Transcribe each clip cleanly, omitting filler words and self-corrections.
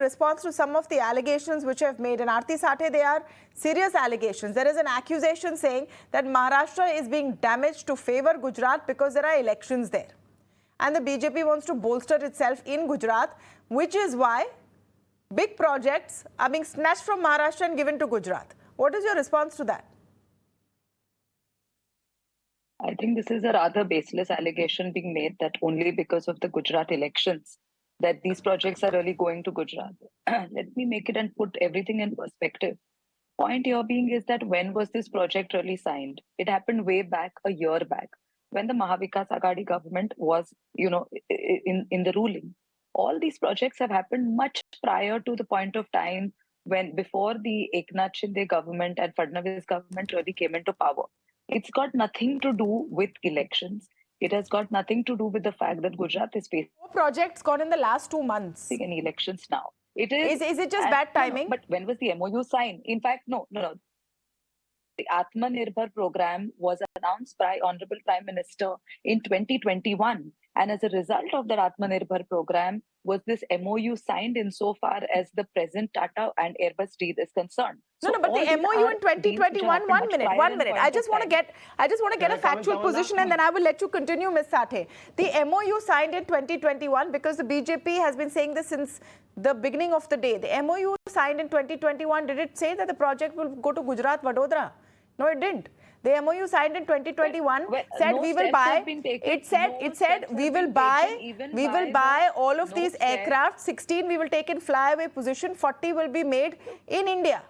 response to some of the allegations which have made. And Aarti Sathe, they are serious allegations. There is an accusation saying that Maharashtra is being damaged to favor Gujarat because there are elections there. And the BJP wants to bolster itself in Gujarat, which is why big projects are being snatched from Maharashtra and given to Gujarat. What is your response to that? I think this is a rather baseless allegation being made that only because of the Gujarat elections that these projects are really going to Gujarat. Let me make it and put everything in perspective. Point here being is that when was this project really signed? It happened way back, a year back, when the Mahavikas Aghadi government was, in the ruling. All these projects have happened much prior to the point of time when before the Eknath Shinde government and Fadnavis government really came into power. It's got nothing to do with elections. It has got nothing to do with the fact that Gujarat is facing 4 projects gone in the last 2 months. Any elections now. It is. Is it just bad timing? No, but when was the MOU signed? In fact, no. The Atmanirbhar program was announced by Honorable Prime Minister in 2021. And as a result of that Atmanirbhar program, was this MOU signed insofar as the present Tata and Airbus deal is concerned. No, but the MOU in 2021, one minute. I just want to get a factual position and then I will let you continue, Ms. Sathe. The MOU signed in 2021 because the BJP has been saying this since the beginning of the day. The MOU signed in 2021, did it say that the project will go to Gujarat, Vadodara? No, it didn't. The MOU signed in 2021 said we will buy. It said we will buy all of these aircraft. 16 we will take in flyaway position. 40 will be made in India.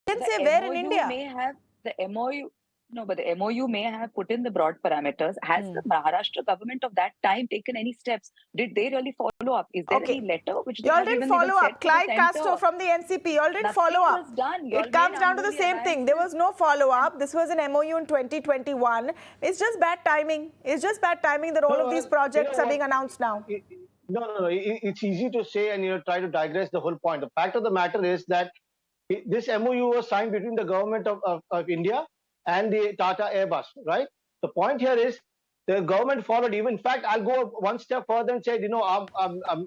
Didn't say where in India. May have the MOU. No, but the MOU may have put in the broad parameters. Has the Maharashtra government of that time taken any steps? Did they really follow up? Is there any letter which they all didn't follow up? Clyde Castro from the NCP, all didn't follow up. It comes down to the same thing. There was no follow up. This was an MOU in 2021. It's just bad timing. It's just bad timing that all of these projects are being announced now. No. It's easy to say and try to digress the whole point. The fact of the matter is that this MOU was signed between the government of India and the Tata Airbus, right? The point here is the government followed. Even in fact, I'll go one step further and say, our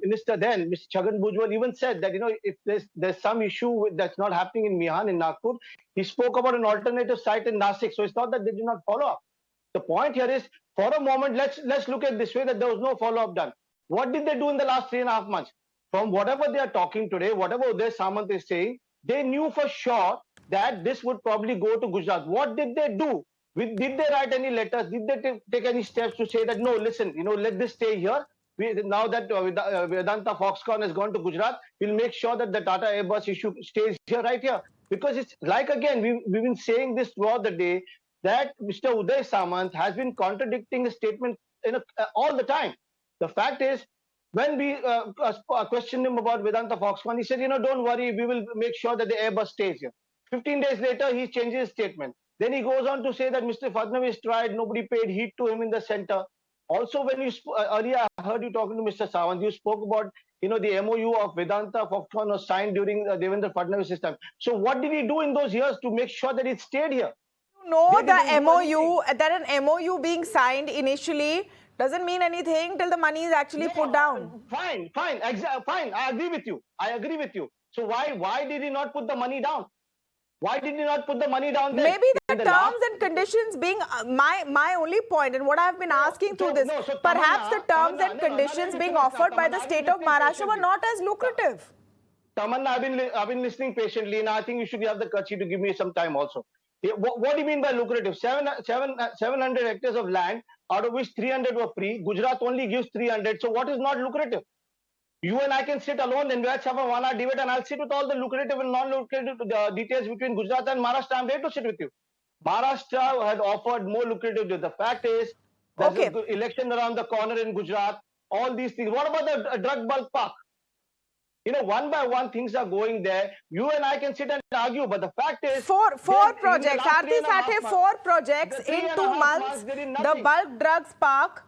minister then, Mr. Chhagan Bhujbal, even said that, if there's some issue that's not happening in Mihan, in Nagpur, he spoke about an alternative site in Nasik. So it's not that they did not follow up. The point here is, for a moment, let's look at this way, that there was no follow-up done. What did they do in the last 3.5 months? From whatever they are talking today, whatever Uday Samant is saying, they knew for sure that this would probably go to Gujarat. What did they do? Did they write any letters? Did they take any steps to say that, no, listen, let this stay here? Now that Vedanta-Foxconn has gone to Gujarat, we'll make sure that the Tata Airbus issue stays here, right here. Because it's like, again, we've been saying this throughout the day, that Mr. Uday Samant has been contradicting his statement all the time. The fact is, when we questioned him about Vedanta-Foxconn, he said, don't worry, we will make sure that the Airbus stays here. 15 days later, he changes his statement. Then he goes on to say that Mr. Fadnavis tried, nobody paid heed to him in the center. Also, when you earlier I heard you talking to Mr. Samant, you spoke about the MOU of Vedanta-Foxconn was signed during Devendra Fadnavis' time. So what did he do in those years to make sure that it stayed here? The MOU, that an MOU being signed initially doesn't mean anything till the money is actually put down. Fine. I agree with you. So why did he not put the money down? Why did he not put the money down there? Maybe the terms and conditions being my only point, and what I've been asking through this, perhaps the terms and conditions being offered by the state of Maharashtra were not as lucrative. Tamanna, I've been listening patiently, and I think you should have the courtesy to give me some time also. What do you mean by lucrative? 700 hectares of land, out of which 300 were free. Gujarat only gives 300. So what is not lucrative? You and I can sit alone and let's have a 1 hour debate, and I'll sit with all the lucrative and non-lucrative details between Gujarat and Maharashtra. I'm ready to sit with you. Maharashtra had offered more lucrative. The fact is, there's an election around the corner in Gujarat. All these things. What about the drug bulk park? One by one, things are going there. You and I can sit and argue, but the fact is... Four projects. Aarti Sathe, 4 projects in 2 months. The bulk drugs park,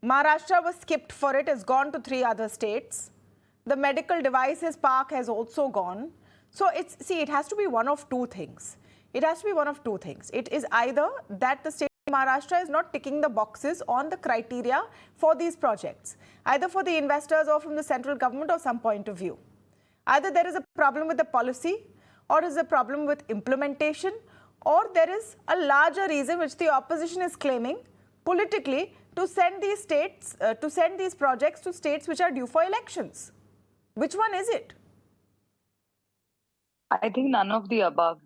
Maharashtra was skipped for it, has gone to 3 other states. The medical devices park has also gone. So it has to be one of 2 things. It has to be one of 2 things. It is either that the state of Maharashtra is not ticking the boxes on the criteria for these projects, either for the investors or from the central government or some point of view. Either there is a problem with the policy, or is a problem with implementation, or there is a larger reason which the opposition is claiming politically to send these states, to send these projects to states which are due for elections. Which one is it? I think none of the above.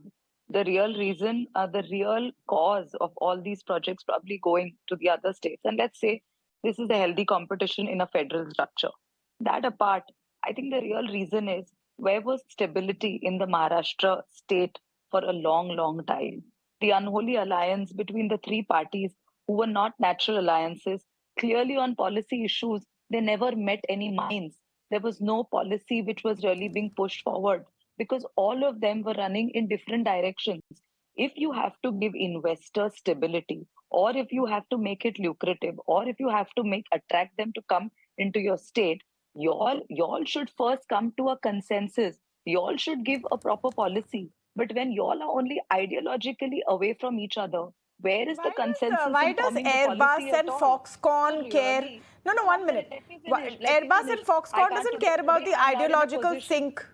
The real reason, the real cause of all these projects probably going to the other states. And let's say this is a healthy competition in a federal structure. That apart, I think the real reason is where was stability in the Maharashtra state for a long, long time? The unholy alliance between the three parties who were not natural alliances, clearly on policy issues, they never met any minds. There was no policy which was really being pushed forward because all of them were running in different directions. If you have to give investors stability, or if you have to make it lucrative, or if you have to attract them to come into your state, y'all should first come to a consensus. Y'all should give a proper policy. But when y'all are only ideologically away from each other, where is the consensus? Why does Airbus and Foxconn care? No, 1 minute. Airbus and Foxconn doesn't care about the ideological sync.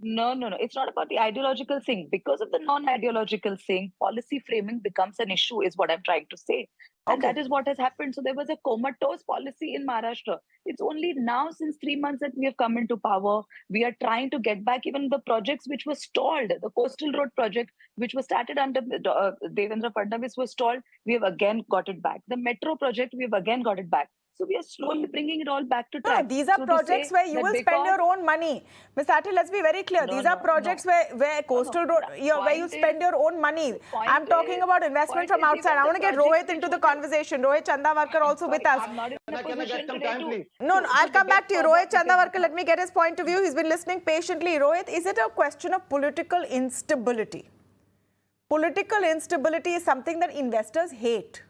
No. It's not about the ideological thing. Because of the non-ideological thing, policy framing becomes an issue, is what I'm trying to say. And that is what has happened. So there was a comatose policy in Maharashtra. It's only now, since 3 months, that we have come into power. We are trying to get back even the projects which were stalled. The coastal road project, which was started under Devendra Fadnavis, was stalled. We have again got it back. The metro project, we have again got it back. So we are slowly bringing it all back to track. No, these are projects where you will spend your own money. Ms. Ati, let's be very clear. These are projects where coastal road, where you spend your own money. I'm talking about investment from outside. I want to get Rohit into the conversation. Rohit Chanda also with us. Can I get some time, please? No, I'll come back to you. Rohit Chanda, let me get his point of view. He's been listening patiently. Rohit, is it a question of political instability? Political instability is something that investors hate.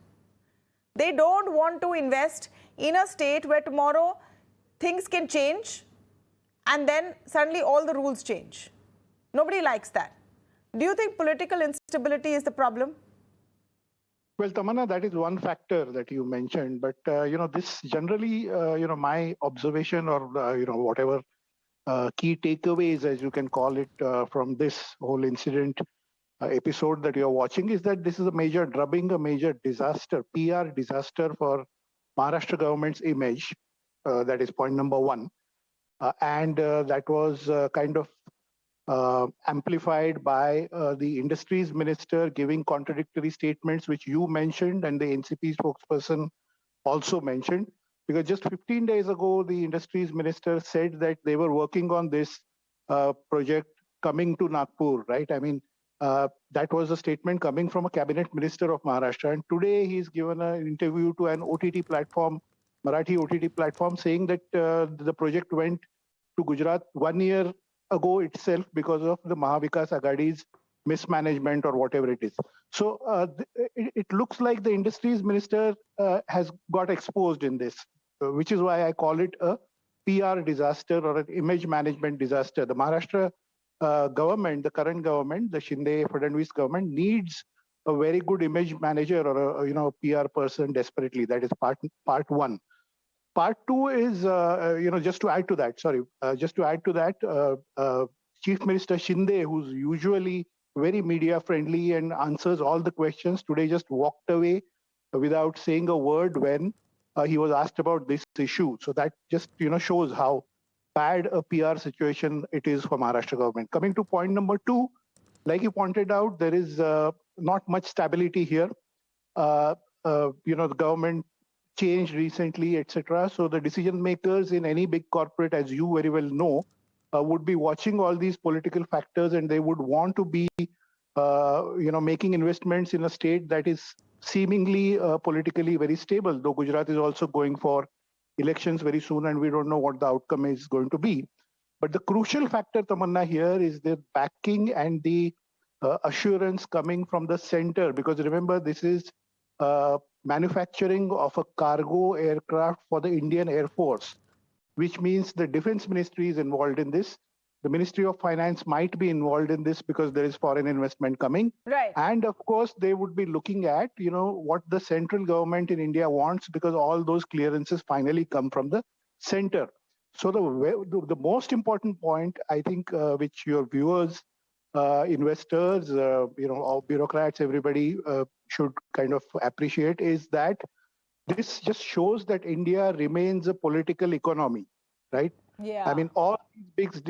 They don't want to invest in a state where tomorrow things can change and then suddenly all the rules change. Nobody likes that. Do you think political instability is the problem? Well, Tamanna, that is one factor that you mentioned. But, this generally, my observation or, whatever key takeaways, as you can call it, from this whole incident episode that you're watching is that this is a major drubbing, a major disaster, PR disaster for Maharashtra government's image. That is point number one. And that was kind of amplified by the Industries Minister giving contradictory statements, which you mentioned and the NCP spokesperson also mentioned. Because just 15 days ago, the Industries Minister said that they were working on this project coming to Nagpur, right? I mean, that was a statement coming from a cabinet minister of Maharashtra. And today he's given an interview to an OTT platform, Marathi OTT platform, saying that the project went to Gujarat 1 year ago itself because of the Mahavikas Aghadi's mismanagement or whatever it is. So it looks like the Industries Minister has got exposed in this, which is why I call it a PR disaster or an image management disaster. The Maharashtra government, the current government, the Shinde-Fadnavis government needs a very good image manager or a PR person desperately. That is part one. Part two is, just to add to that, Chief Minister Shinde, who's usually very media friendly and answers all the questions, today just walked away without saying a word when he was asked about this issue. So that just, shows how bad a PR situation it is for Maharashtra government. Coming to point number two, like you pointed out, there is not much stability here. The government changed recently, etc. So the decision makers in any big corporate, as you very well know, would be watching all these political factors, and they would want to be, making investments in a state that is seemingly politically very stable. Though Gujarat is also going for elections very soon, and we don't know what the outcome is going to be. But the crucial factor, Tamanna, here is the backing and the assurance coming from the center. Because remember, this is manufacturing of a cargo aircraft for the Indian Air Force, which means the Defense Ministry is involved in this. The Ministry of Finance might be involved in this because there is foreign investment coming. Right. And of course, they would be looking at, what the central government in India wants, because all those clearances finally come from the center. So the most important point, I think, which your viewers, investors, all bureaucrats, everybody should kind of appreciate is that this just shows that India remains a political economy, right? Yeah. I mean, all these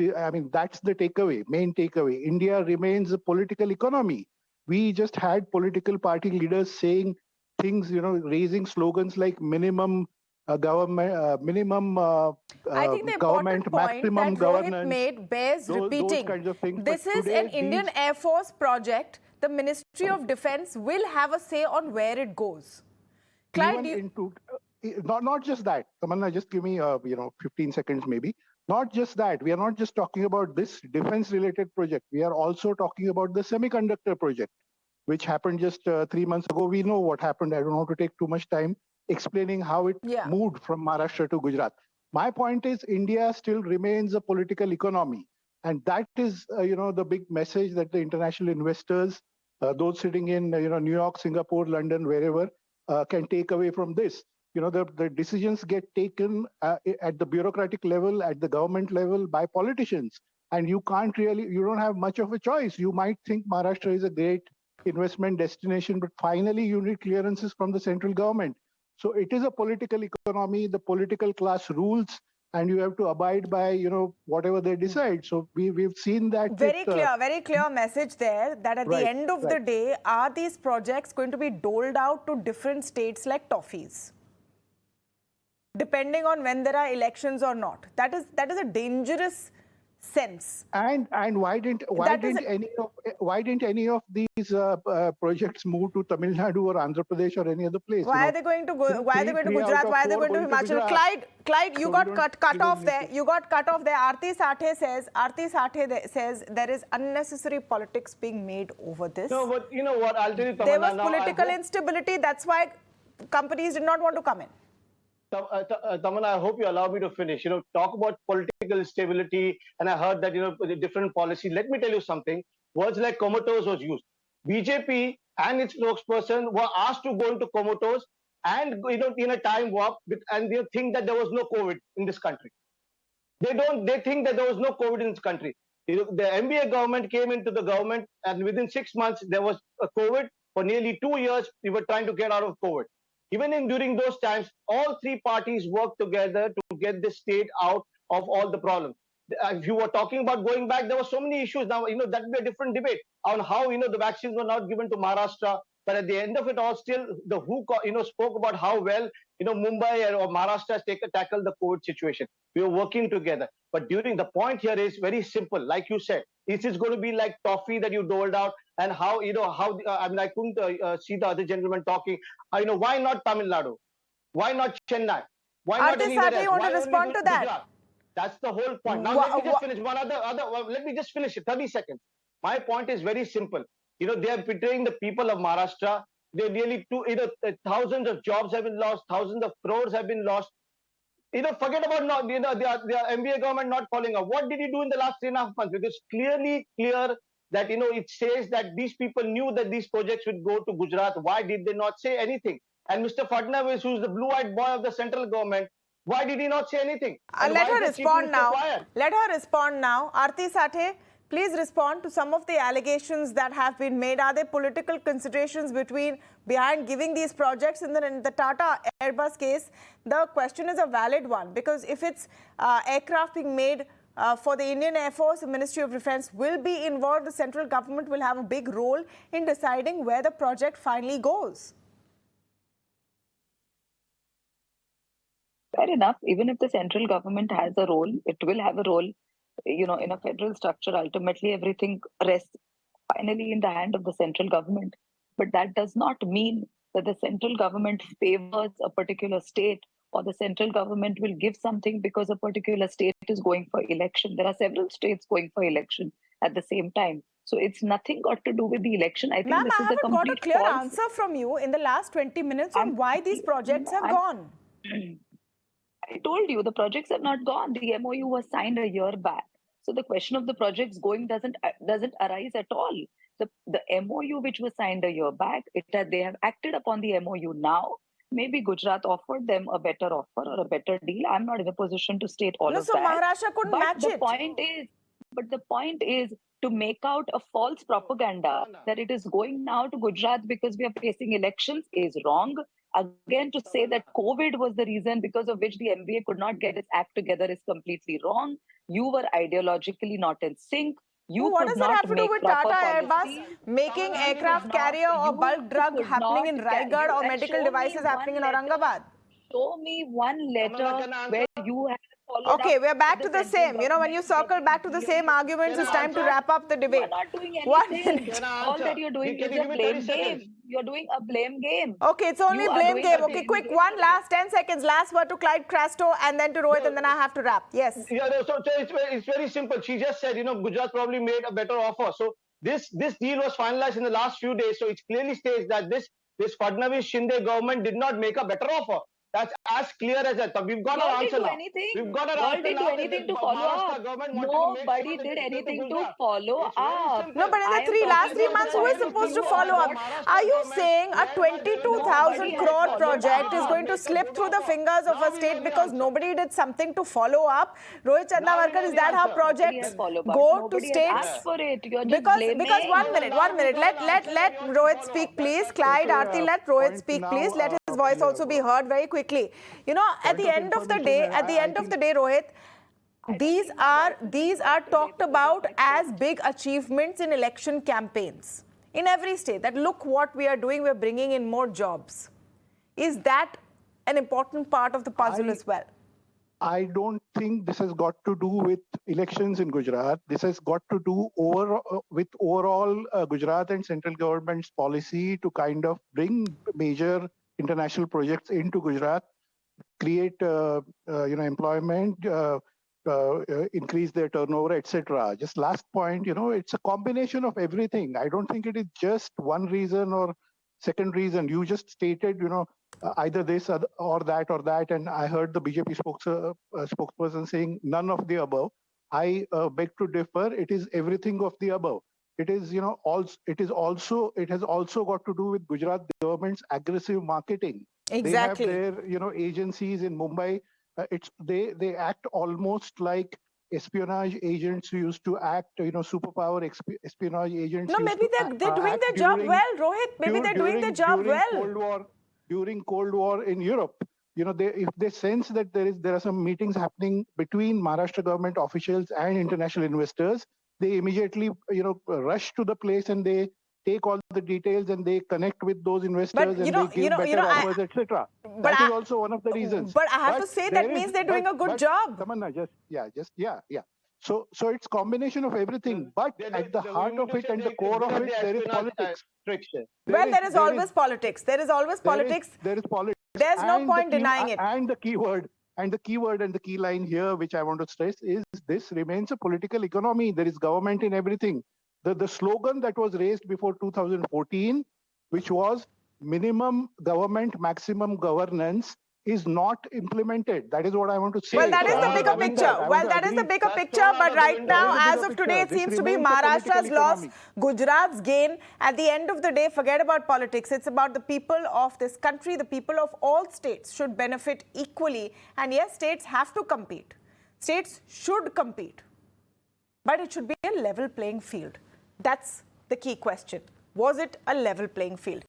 that's the takeaway, main takeaway. India remains a political economy. We just had political party leaders saying things, raising slogans like minimum government, minimum I think the government, important point maximum that governance. Rohit made bears repeating. Those kinds of things. This is an Indian Air Force project. The Ministry of Defense will have a say on where it goes. Clyde, not just that. Tamanna, just give me 15 seconds maybe. Not just that. We are not just talking about this defense-related project. We are also talking about the semiconductor project, which happened just 3 months ago. We know what happened. I don't want to take too much time explaining how it moved from Maharashtra to Gujarat. My point is India still remains a political economy. And that is, the big message that the international investors, those sitting in, New York, Singapore, London, wherever, can take away from this. The decisions get taken at the bureaucratic level, at the government level by politicians. And you don't have much of a choice. You might think Maharashtra is a great investment destination, but finally you need clearances from the central government. So it is a political economy, the political class rules, and you have to abide by, whatever they decide. So we've seen that. Very clear message there that at the end of the day, are these projects going to be doled out to different states like toffees? Depending on when there are elections or not. That is a dangerous sense. And why didn't any of these projects move to Tamil Nadu or Andhra Pradesh or any other place? Why are they going to go? Why are they going to Gujarat? Why are they going to Himachal? Clyde, you got cut off there. You got cut off there. Aarti Sathe says there is unnecessary politics being made over this. No, but you know what? I'll tell you, Tamanna, there was political instability. That's why companies did not want to come in. Tamanna, I hope you allow me to finish. Talk about political stability, and I heard that the different policy. Let me tell you something. Words like comatose was used. BJP and its spokesperson were asked to go into comatose and in a time warp, and they think that there was no COVID in this country. They think that there was no COVID in this country. The MBA government came into the government, and within 6 months there was a COVID. For nearly 2 years, we were trying to get out of COVID. Even during those times, all three parties worked together to get the state out of all the problems. If you were talking about going back, there were so many issues. Now, that would be a different debate on how, the vaccines were not given to Maharashtra. But at the end of it all, still, the WHO, spoke about how well, Mumbai or Maharashtra has tackled the COVID situation. We were working together. But the point here is very simple. Like you said, this is going to be like toffee that you doled out. And how, I couldn't see the other gentleman talking. Why not Tamil Nadu? Why not Chennai? Why not anywhere else? You want to respond to that? Gujarat? That's the whole point. Now, let me just finish let me just finish it, 30 seconds. My point is very simple. They are betraying the people of Maharashtra. They nearly thousands of jobs have been lost, thousands of crores have been lost. Forget about the MBA government not following up. What did you do in the last 3.5 months? It is clear that it says that these people knew that these projects would go to Gujarat. Why did they not say anything? And Mr. Fadnavis, who's the blue-eyed boy of the central government, why did he not say anything? Let her respond now. Let her respond now. Aarti Sathe, please respond to some of the allegations that have been made. Are there political considerations behind giving these projects? In the Tata Airbus case, the question is a valid one, because if it's aircraft being made for the Indian Air Force, the Ministry of Defense will be involved. The central government will have a big role in deciding where the project finally goes. Fair enough. Even if the central government has a role, it will have a role. In a federal structure, ultimately everything rests finally in the hand of the central government. But that does not mean that the central government favors a particular state, or the central government will give something because a particular state is going for election. There are several states going for election at the same time. So it's nothing got to do with the election. I think this is a complete got a clear answer from you in the last 20 minutes on why these projects have gone. I told you the projects have not gone. The MOU was signed a year back. So the question of the projects going doesn't arise at all. The MOU which was signed a year back, they have acted upon the MOU now. maybe Gujarat offered them a better offer or a better deal. I'm not in a position to state all No, of so that. Maharashtra couldn't match the it. point is to make out a false propaganda that it is going now to Gujarat because we are facing elections is wrong. Again, to say that COVID was the reason because of which the MBA could not get its act together is completely wrong. You were ideologically not in sync. You What could does that not have to do make with proper Tata policy. Airbus making aircraft carrier or bulk drug happening in Raigad or medical devices happening in Aurangabad? Show me one letter where you have followed Okay, up we're back with to the same. You know, when you circle back to the same arguments, it's time to wrap up the You debate. are not doing 1 anything. minute. All that you're doing is a blame game. You're doing a blame game. Okay, it's only You are blame doing game. a Okay, blame quick, game. one last 10 seconds. Last word to Clyde Crasto and then to Rohit and then I have to wrap. Yes. Yeah, no, so it's very simple. She just said, Gujarat probably made a better offer. So this deal was finalized in the last few days. So it clearly states that this Fadnavis Shinde government did not make a better offer. That's as clear as that. We've got our answer now. We've got our answer Did do now. anything to follow up. Nobody did anything to follow up. No, but in the last 3 months, who is supposed to follow up? Are you saying a 22,000 crore project is going to slip through the fingers of a state because nobody did something to follow up? Rohit Chanda, is that how projects go to states? Because 1 minute, let Rohit speak, please. Clyde, Aarti, let Rohit speak, please. Let his voice also be heard very quickly. You know, at the end of the day, Rohit, these are talked about as big achievements in election campaigns in every state. That look what we are doing, we're bringing in more jobs. Is that an important part of the puzzle as well? I don't think this has got to do with elections in Gujarat. This has got to do with overall Gujarat and central government's policy to kind of bring major international projects into Gujarat, create employment, increase their turnover, etc. Just last point, it's a combination of everything. I don't think it is just one reason or second reason. You just stated, either this or that, and I heard the BJP spokesperson saying none of the above. I beg to differ. It is everything of the above. It is, it has also got to do with Gujarat government's aggressive marketing. Exactly. They have their, agencies in Mumbai. They act almost like espionage agents who used to act, superpower espionage agents. No, maybe they're doing their job well, Rohit. Maybe they're doing their job well. During Cold War in Europe, if they sense that there are some meetings happening between Maharashtra government officials and international investors, they immediately rush to the place and they take all the details and they connect with those investors and they give better offers, etc. That is also one of the reasons. But I have to say that means they're doing a good job. Tamanna, yeah. So it's combination of everything, but at the heart of it and the core of it, there is politics. Well, there is always politics. There is always politics. There is politics. There's no point denying it. And the keyword and the key line here, which I want to stress, is this remains a political economy. There is government in everything. The slogan that was raised before 2014, which was minimum government, maximum governance, is not implemented. That is what I want to say. Well, that is the bigger picture. That is the bigger picture. But right now, as of today, it seems to be Maharashtra's loss, Gujarat's gain. At the end of the day, forget about politics. It's about the people of this country. The people of all states should benefit equally. And yes, states have to compete. States should compete. But it should be a level playing field. That's the key question. Was it a level playing field?